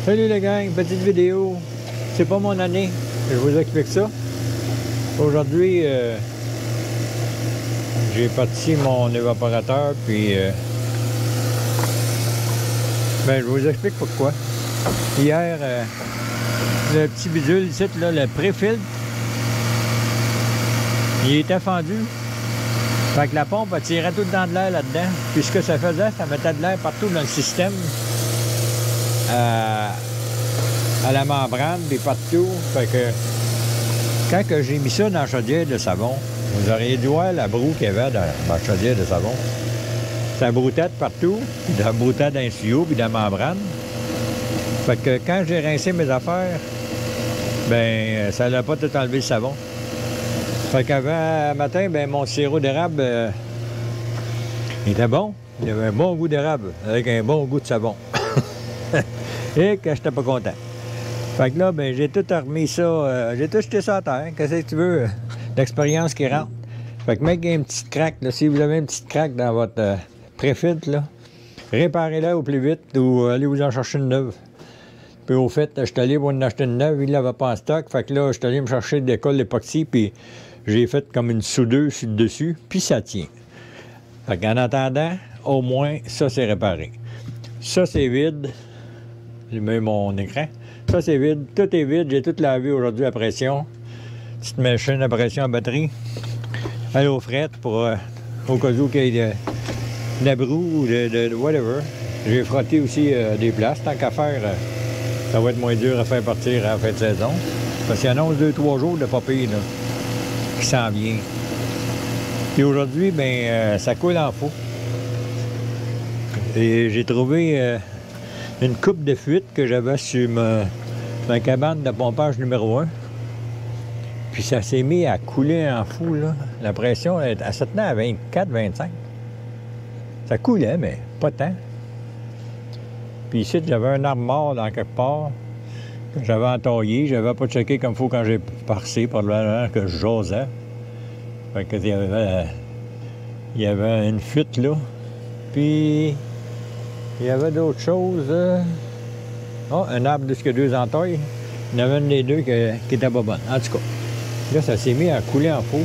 Salut les gang, petite vidéo. C'est pas mon année, je vous explique ça. Aujourd'hui, j'ai parti mon évaporateur, puis je vous explique pourquoi. Hier, le petit bidule ici, là, le pré-filtre, il était fendu. Fait que la pompe elle tirait tout le temps de l'air là-dedans. Puis ce que ça faisait, ça mettait de l'air partout dans le système. À la membrane, puis partout. Fait que quand que j'ai mis ça dans la chaudière de savon, vous auriez dû voir la broue qu'il y avait dans la chaudière de savon. Ça broutait de partout, puis ça broutait dans le tuyau, puis dans la membrane. Fait que quand j'ai rincé mes affaires, ben ça n'a pas tout enlevé le savon. Fait qu'avant matin, ben mon sirop d'érable il était bon. Il avait un bon goût d'érable, avec un bon goût de savon. Et que j'étais pas content. Fait que là, ben j'ai tout remis ça, j'ai tout jeté ça à terre. Qu'est-ce que tu veux? L'expérience qui rentre. Fait que mec, il y a une petite craque, là. Si vous avez une petite craque dans votre pré-filtre, là, réparez-la au plus vite ou allez vous en chercher une neuve. Puis au fait, je suis allé pour en acheter une neuve, il l'avait pas en stock. Fait que là, je suis allé me chercher des colle d'époxy, puis j'ai fait comme une soudeuse sur le dessus, puis ça tient. Fait qu'en attendant, au moins, ça c'est réparé. Ça c'est vide. J'ai mis mon écran. Ça c'est vide. Tout est vide. J'ai tout lavé aujourd'hui à pression. Petite machine à pression à batterie. À l'eau frette pour au cas où qu'il y ait de la broue ou de whatever. J'ai frotté aussi des places. Tant qu'à faire, ça va être moins dur à faire partir à la fin de saison. Parce qu'il annonce 2-3 jours de papier là, qui s'en vient. Puis aujourd'hui, ben ça coule en faux. Et j'ai trouvé une coupe de fuite que j'avais sur ma cabane de pompage numéro 1. Puis ça s'est mis à couler en fou, là. La pression, elle se tenait à 24-25. Ça coulait, mais pas tant. Puis ici, j'avais un arbre mort dans quelque part que j'avais entaillé. J'avais pas checké comme il faut quand j'ai passé, probablement que je jasais. Fait que il y avait une fuite là. Puis il y avait d'autres choses. Un arbre de ce que 2 entailles. Il y en avait une des deux qui était pas bonne. En tout cas, là, ça s'est mis à couler en faux.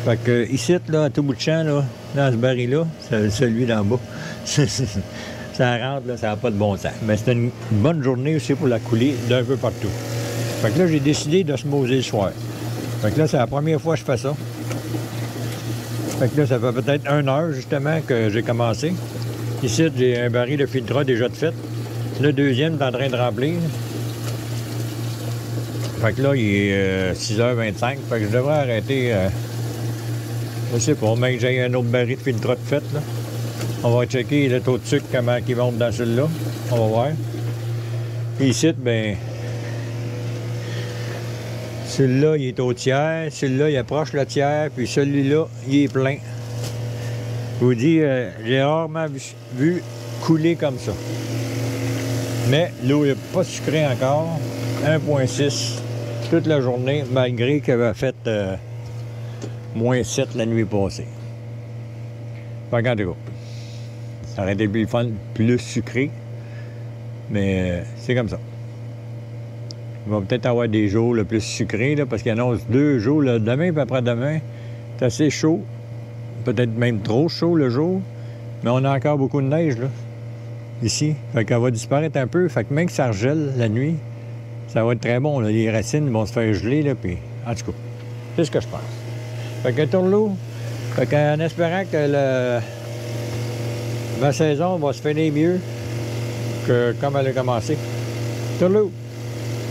Fait que ici, là, à tout bout de champ, là, dans ce baril-là, c'est celui d'en bas. Ça rentre, là, ça n'a pas de bon sens. Mais c'était une bonne journée aussi pour la couler d'un peu partout. Fait que là, j'ai décidé de se moser le soir. Fait que là, c'est la première fois que je fais ça. Fait que là, ça fait peut-être 1 heure, justement, que j'ai commencé. Ici, j'ai un baril de filtre déjà de fait. Le deuxième est en train de remplir. Fait que là, il est 6h25. Fait que je devrais arrêter, je sais pas, même que j'ai un autre baril de filtre de fait, là. On va checker le taux de sucre, comment il monte dans celui-là. On va voir. Puis ici, ben celui-là, il est au tiers. Celui-là, il approche le tiers. Puis celui-là, il est plein. Je vous dis, j'ai rarement vu couler comme ça. Mais l'eau n'est pas sucrée encore. 1,6 toute la journée, malgré qu'elle avait fait moins 7 la nuit passée. Fait qu'en tout cas, ça aurait été plus fun, plus sucré. Mais c'est comme ça. Il va peut-être avoir des jours le plus sucrés, là, parce qu'il annonce 2 jours, là, demain et après-demain. C'est assez chaud. Peut-être même trop chaud le jour. Mais on a encore beaucoup de neige, là. Ici. Fait qu'elle va disparaître un peu. Fait que même que ça regèle la nuit, ça va être très bon, là. Les racines vont se faire geler, là. Puis, en tout cas, c'est ce que je pense. Fait que tourne-l'eau. Fait qu'en espérant que ma saison va se finir mieux que comme elle a commencé. Tourne-l'eau.